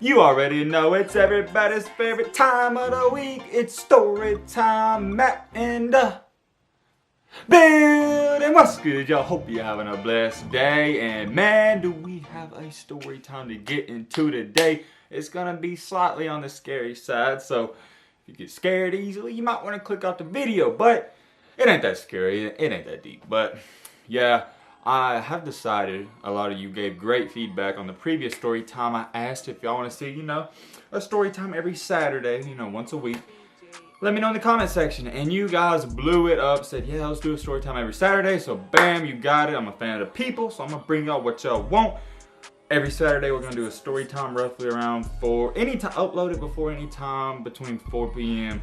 You already know it's everybody's favorite time of the week. It's story time, Matt in the building. What's good, y'all? Hope you're having a blessed day. And man, do we have a story time to get into today. It's gonna be slightly on the scary side, so if you get scared easily, you might want to click out the video. But it ain't that scary, it ain't that deep. But yeah, I have decided, a lot of you gave great feedback on the previous story time. I asked if y'all want to see, a story time every Saturday, once a week. Let me know in the comment section. And you guys blew it up, said, yeah, let's do a story time every Saturday. So bam, you got it. I'm a fan of the people, so I'm going to bring y'all what y'all want. Every Saturday, we're going to do a story time roughly around 4. Anytime, upload it before any time between 4 p.m.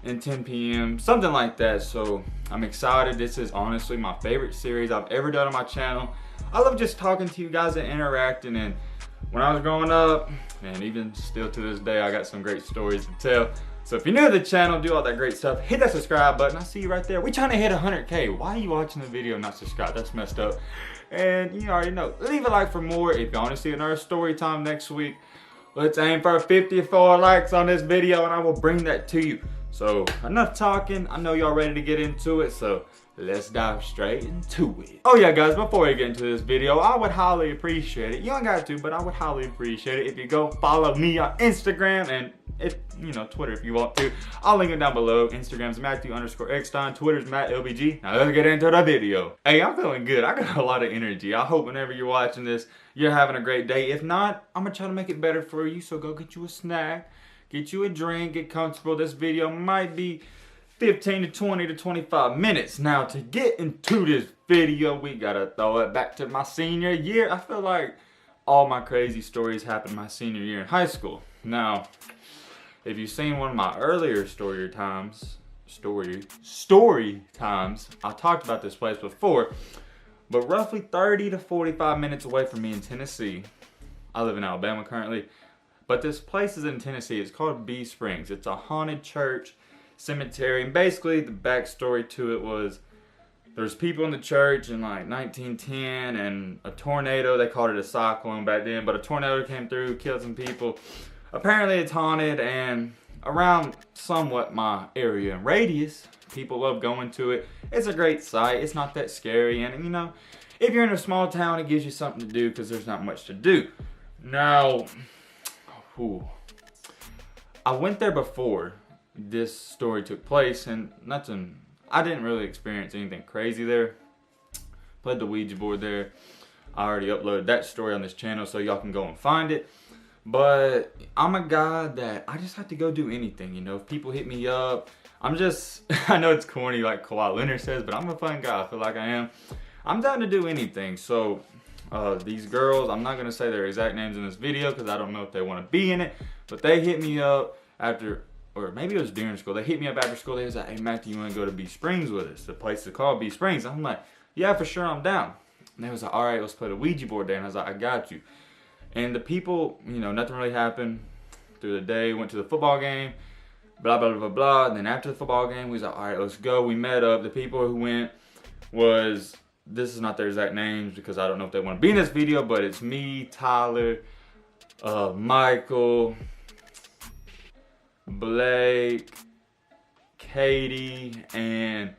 and 10 p.m. Something like that. So I'm excited. This is honestly my favorite series I've ever done on my channel. I love just talking to you guys and interacting. And when I was growing up, and even still to this day, I got some great stories to tell. So if you're new to the channel, do all that great stuff, hit that subscribe button. I see you right there. We're trying to hit 100K. Why are you watching the video and not subscribed? That's messed up. And you already know, leave a like for more. If you want to see another story time next week, let's aim for 54 likes on this video and I will bring that to you. So enough talking. I know y'all ready to get into it, so let's dive straight into it. Oh yeah, guys, before we get into this video, I would highly appreciate it. You don't got to, but I would highly appreciate it if you go follow me on Instagram and Twitter if you want to. I'll link it down below. Instagram's Matthew_Eckstein. Twitter's MattLBG. Now let's get into the video. Hey, I'm feeling good. I got a lot of energy. I hope whenever you're watching this, you're having a great day. If not, I'm gonna try to make it better for you. So go get you a snack, get you a drink, get comfortable. This video might be 15 to 20 to 25 minutes. Now to get into this video, we gotta throw it back to my senior year. I feel like all my crazy stories happened my senior year in high school. Now, if you've seen one of my earlier story times, I talked about this place before, but roughly 30 to 45 minutes away from me in Tennessee. I live in Alabama currently, but this place is in Tennessee. It's called Bee Springs. It's a haunted church, cemetery, and basically the backstory to it was there's people in the church in like 1910 and a tornado, they called it a cyclone back then, but a tornado came through, killed some people. Apparently it's haunted, and around somewhat my area and radius, people love going to it. It's a great site. It's not that scary, and if you're in a small town, it gives you something to do because there's not much to do. Now, I went there before this story took place, and I didn't really experience anything crazy there. Played the Ouija board there. I already uploaded that story on this channel, so y'all can go and find it. But I'm a guy that I just have to go do anything, If people hit me up, I know it's corny like Kawhi Leonard says, but I'm a fun guy. I feel like I am. I'm down to do anything. So these girls, I'm not going to say their exact names in this video because I don't know if they want to be in it. But they hit me up after, or maybe it was during school. They hit me up after school. They was like, hey, Matthew, you want to go to Bee Springs with us? The place is called Bee Springs. I'm like, yeah, for sure, I'm down. And they was like, all right, let's play the Ouija board there. And I was like, I got you. And the people, nothing really happened through the day. Went to the football game, blah, blah, blah, blah. And then after the football game, we was like, all right, let's go. We met up. The people who went this is not their exact names because I don't know if they want to be in this video, but it's me, Tyler, Michael, Blake, Katie, and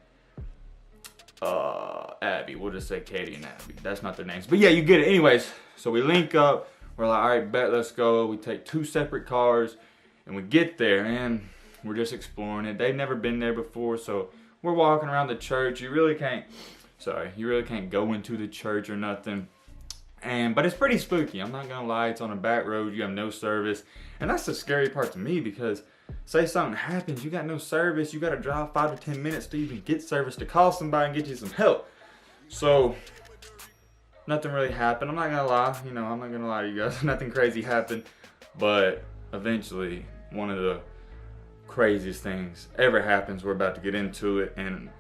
Abby. We'll just say Katie and Abby. That's not their names. But yeah, you get it. Anyways, so we link up. We're like, all right, bet, let's go. We take 2 separate cars, and we get there, and we're just exploring it. They've never been there before, so we're walking around the church. You really can't go into the church or nothing. But it's pretty spooky. I'm not gonna lie. It's on a back road. You have no service, and that's the scary part to me because say something happens, you got no service. You got to drive 5 to 10 minutes to even get service to call somebody and get you some help. So nothing really happened. I'm not gonna lie. I'm not gonna lie to you guys. Nothing crazy happened. But eventually, one of the craziest things ever happens. We're about to get into it, and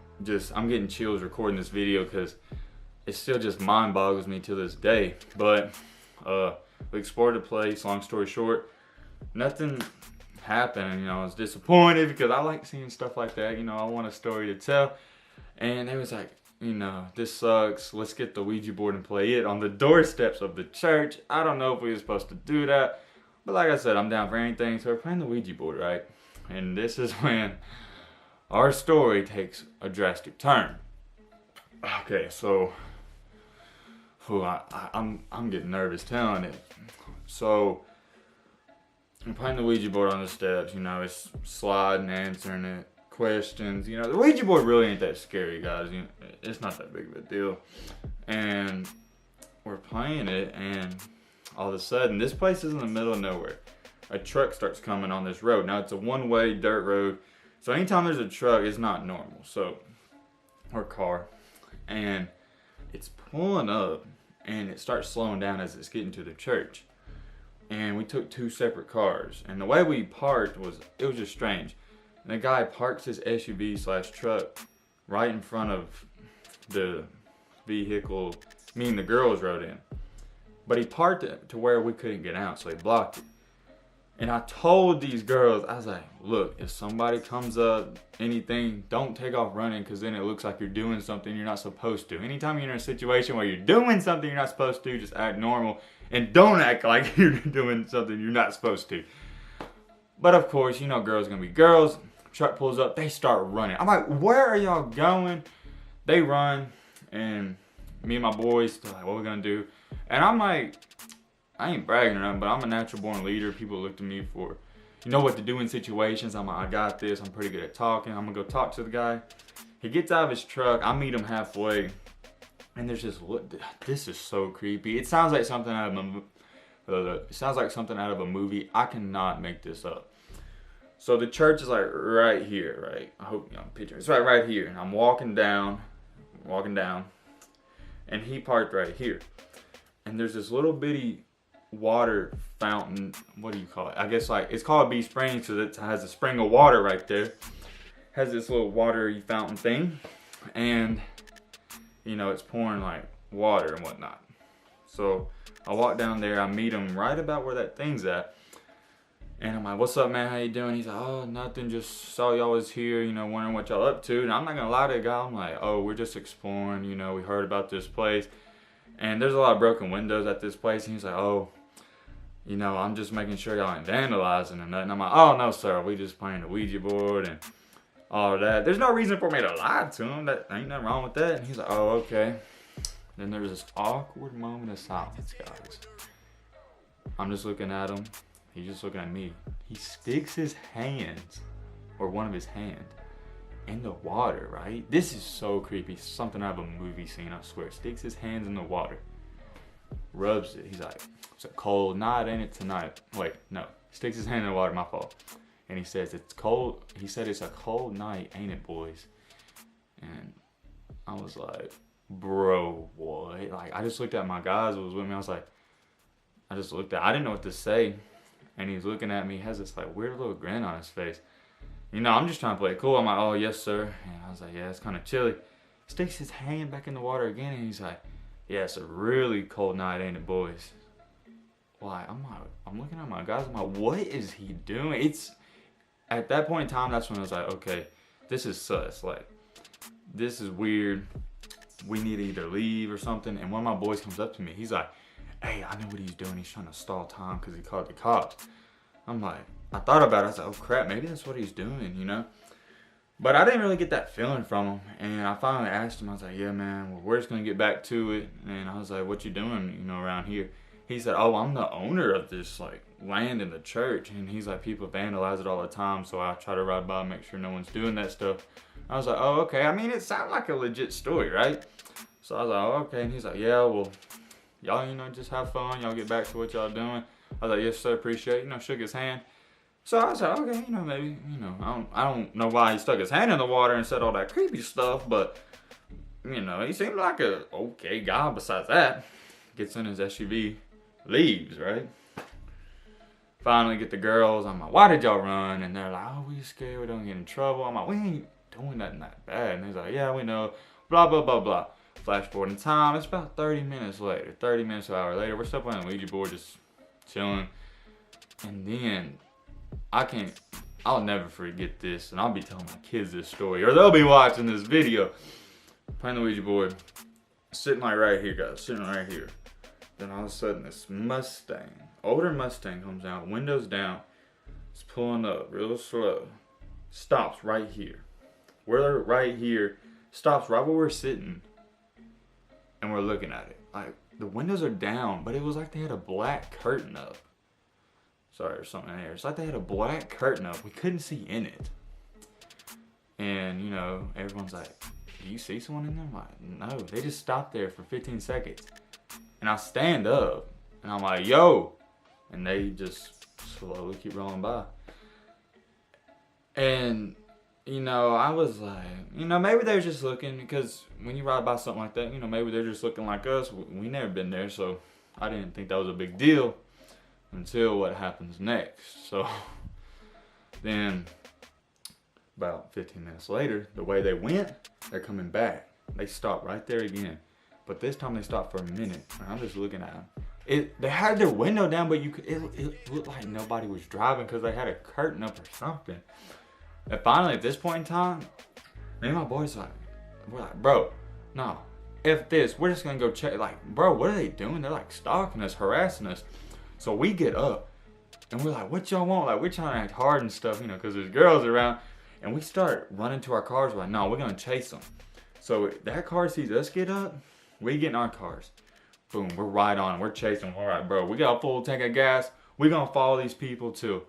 I'm getting chills recording this video because it still just mind boggles me to this day. But we explored the place. Long story short, nothing happened. I was disappointed because I like seeing stuff like that. I want a story to tell. And they was like, this sucks. Let's get the Ouija board and play it on the doorsteps of the church. I don't know if we were supposed to do that, But like I said, I'm down for anything. So we're playing the Ouija board, right? And this is when our story takes a drastic turn. Okay, so I'm getting nervous telling it. So I'm playing the Ouija board on the steps. You know, it's sliding, answering it, questions. You know, the Ouija board really ain't that scary, guys. You know, it's not that big of a deal. And we're playing it, and all of a sudden, this place is in the middle of nowhere. A truck starts coming on this road. Now, it's a one-way dirt road. So anytime there's a truck, it's not normal. So, or car. And it's pulling up, and it starts slowing down as it's getting to the church. And we took 2 separate cars. And the way we parked was just strange. And the guy parks his SUV/truck right in front of the vehicle me and the girls rode in. But he parked it to where we couldn't get out, so he blocked it. And I told these girls, I was like, look, if somebody comes up, anything, don't take off running, because then it looks like you're doing something you're not supposed to. Anytime you're in a situation where you're doing something you're not supposed to, just act normal, and don't act like you're doing something you're not supposed to. But of course, you know girls gonna be girls. Truck pulls up, they start running. I'm like, where are y'all going? They run, and me and my boys, they're like, what are we gonna do? And I'm like, I ain't bragging or nothing, but I'm a natural born leader. People look to me for, you know what to do in situations. I'm like, I got this. I'm pretty good at talking. I'm gonna go talk to the guy. He gets out of his truck. I meet him halfway, and there's just, this is so creepy. It sounds like something out of a movie. I cannot make this up. So the church is like right here, right? I hope you know the picture. It's right here, and I'm walking down, and he parked right here. And there's this little bitty water fountain. What do you call it? I guess like it's called Bee Springs because it has a spring of water right there. Has this little watery fountain thing, and you know it's pouring like water and whatnot. So I walk down there. I meet him right about where that thing's at, and I'm like, "What's up, man? How you doing?" He's like, "Oh, nothing. Just saw y'all was here. You know, wondering what y'all up to." And I'm not gonna lie to the guy. I'm like, "Oh, we're just exploring. You know, we heard about this place." And there's a lot of broken windows at this place. And he's like, oh, you know, I'm just making sure y'all ain't vandalizing or nothing. I'm like, oh, no, sir. We just playing the Ouija board and all of that. There's no reason for me to lie to him. That ain't nothing wrong with that. And he's like, oh, okay. Then there's this awkward moment of silence, guys. I'm just looking at him. He's just looking at me. He sticks his hands, or one of his hands, in the water, right? This is so creepy. Something out of a movie scene, I swear. Sticks his hands in the water. Rubs it. He's like, it's a cold night, ain't it tonight? Wait, no. Sticks his hand in the water, my fault. And he says, it's cold. He said, it's a cold night, ain't it, boys? And I was like, bro, what? Like, I just looked at my guys who was with me. I was like, I didn't know what to say. And he's looking at me. He has this like weird little grin on his face. You know, I'm just trying to play it cool. I'm like, oh, yes, sir. And I was like, yeah, it's kind of chilly. Sticks his hand back in the water again, and he's like, yeah, it's a really cold night, ain't it, boys? Why? I'm looking at my guys. I'm like, what is he doing? It's, at that point in time, that's when I was like, okay, this is sus. Like, this is weird. We need to either leave or something. And one of my boys comes up to me. He's like, hey, I know what he's doing. He's trying to stall time because he called the cops. I'm like, I thought about it. I was like, oh crap, maybe that's what he's doing, you know? But I didn't really get that feeling from him. And I finally asked him, I was like, yeah, man, well, we're just going to get back to it. And I was like, what you doing, you know, around here? He said, oh, I'm the owner of this, like, land in the church. And he's like, people vandalize it all the time. So I try to ride by and make sure no one's doing that stuff. I was like, oh, okay. I mean, it sounded like a legit story, right? So I was like, oh, okay. And he's like, yeah, well, y'all, you know, just have fun. Y'all get back to what y'all doing. I was like, yes, sir, appreciate it. You know, shook his hand. So I was like, okay, you know, maybe, you know, I don't know why he stuck his hand in the water and said all that creepy stuff, but, you know, he seemed like a okay guy besides that. Gets in his SUV, leaves, right? Finally get the girls. I'm like, why did y'all run? And they're like, oh, we scared we don't get in trouble. I'm like, we ain't doing nothing that bad. And he's like, yeah, we know, blah, blah, blah, blah. Flash forward in time, it's about 30 minutes later, 30 minutes to an hour later, we're still playing the Ouija board, just chilling. And then, I'll never forget this, and I'll be telling my kids this story, or they'll be watching this video. Playing the Ouija board, sitting like right here, guys, sitting right here. then all of a sudden this Mustang, older Mustang comes out, windows down, it's pulling up real slow, stops right here. We're right here, stops right where we're sitting, and we're looking at it. Like, the windows are down, but it was like they had a black curtain up. Sorry, there's something in here. It's like they had a black curtain up. We couldn't see in it. And, you know, everyone's like, do you see someone in there? I'm like, no, they just stopped there for 15 seconds. And I stand up, and I'm like, yo. And they just slowly keep rolling by. And, you know, I was like, you know, maybe they're just looking, because when you ride by something like that, you know, maybe they're just looking like us. We never been there, so I didn't think that was a big deal until what happens next. So then about 15 minutes later, the way they went, they're coming back. They stopped right there again. But this time they stopped for a minute. And I'm just looking at them. They had their window down, but it looked like nobody was driving because they had a curtain up or something. And finally, at this point in time, me and my boys we're like, bro, no. If this, we're just going to go check. Like, bro, what are they doing? They're like stalking us, harassing us. So we get up. And we're like, what y'all want? Like, we're trying to act hard and stuff, you know, because there's girls around. And we start running to our cars. We're like, no, we're going to chase them. So that car sees us get up. We get in our cars. Boom, we're right on. We're chasing them. All right, bro, we got a full tank of gas. We're going to follow these people too.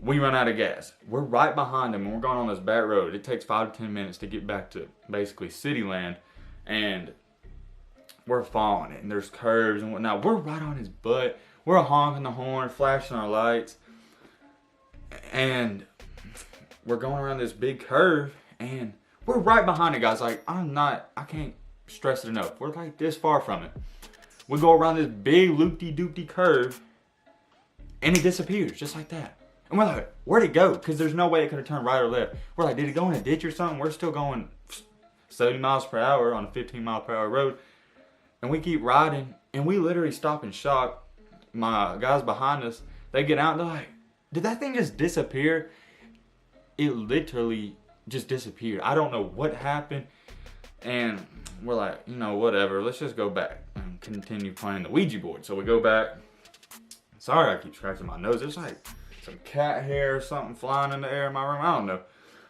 We run out of gas. We're right behind them, and we're going on this back road. It takes 5 to 10 minutes to get back to basically city land. And we're following it. And there's curves and whatnot. We're right on his butt. We're honking the horn, flashing our lights. And we're going around this big curve, and we're right behind it, guys. Like, I can't stress it enough. We're like this far from it. We go around this big loopty-doopty curve, and it disappears just like that. And we're like, where'd it go? Because there's no way it could have turned right or left. We're like, did it go in a ditch or something? We're still going 70 miles per hour on a 15-mile-per-hour road. And we keep riding, and we literally stop in shock. My guys behind us, they get out, and they're like, did that thing just disappear? It literally just disappeared. I don't know what happened. And we're like, you know, whatever. Let's just go back and continue playing the Ouija board. So we go back. Sorry, I keep scratching my nose. There's like some cat hair or something flying in the air in my room. I don't know.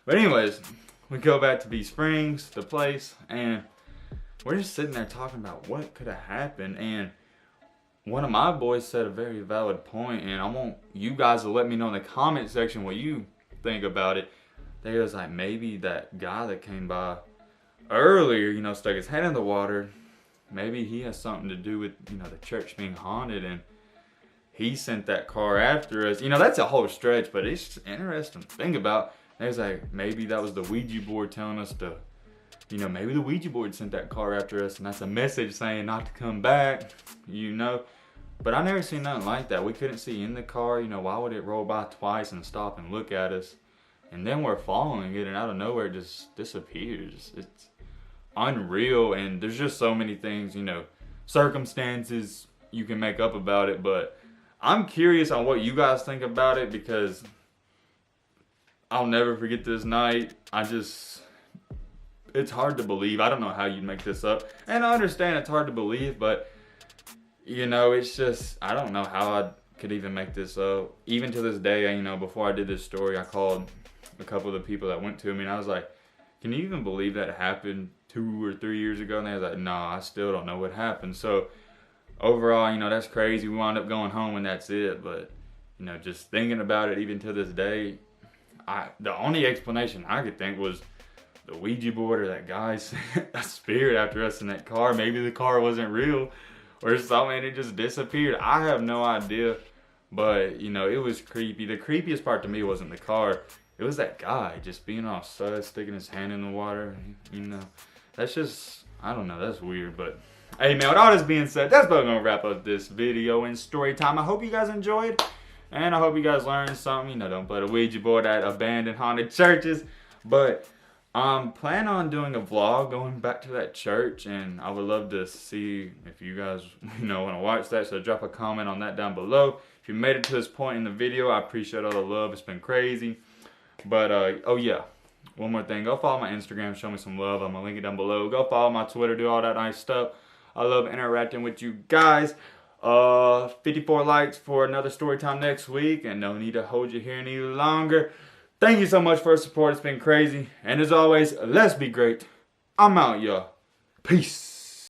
But anyways, we go back to Bee Springs, the place, and we're just sitting there talking about what could have happened. And one of my boys said a very valid point, and I want you guys to let me know in the comment section what you think about it. They was like, maybe that guy that came by earlier, you know, stuck his head in the water, maybe he has something to do with, you know, the church being haunted, and he sent that car after us. You know, that's a whole stretch, but it's interesting to think about. They was like, maybe that was the Ouija board telling us to, you know, maybe the Ouija board sent that car after us, and that's a message saying not to come back, you know. But I never seen nothing like that. We couldn't see in the car, you know, why would it roll by twice and stop and look at us? And then we're following it, and out of nowhere it just disappears. It's unreal, and there's just so many things, you know, circumstances you can make up about it. But I'm curious on what you guys think about it, because I'll never forget this night. It's hard to believe. I don't know how you'd make this up. And I understand it's hard to believe, but, you know, it's just, I don't know how I could even make this up. Even to this day, you know, before I did this story, I called a couple of the people that went to me, and I was like, can you even believe that happened 2 or 3 years ago? And they was like, no, I still don't know what happened. So overall, you know, that's crazy. We wound up going home and that's it. But, you know, just thinking about it, even to this day, the only explanation I could think was the Ouija board, or that guy sent a spirit after us in that car. Maybe the car wasn't real or something, and it just disappeared. I have no idea. But, you know, it was creepy. The creepiest part to me wasn't the car. It was that guy just being all sus, sticking his hand in the water. You know, that's just, I don't know, that's weird. But, hey, man, with all this being said, that's about going to wrap up this video in story time. I hope you guys enjoyed, and I hope you guys learned something. You know, don't play the Ouija board at abandoned haunted churches. But plan on doing a vlog going back to that church, and I would love to see if you guys, you know, want to watch that. So drop a comment on that down below. If you made it to this point in the video, I appreciate all the love. It's been crazy. But, oh yeah, one more thing. Go follow my Instagram. Show me some love. I'm going to link it down below. Go follow my Twitter. Do all that nice stuff. I love interacting with you guys. 54 likes for another story time next week, and no need to hold you here any longer. Thank you so much for the support. It's been crazy. And as always, let's be great. I'm out, y'all. Peace.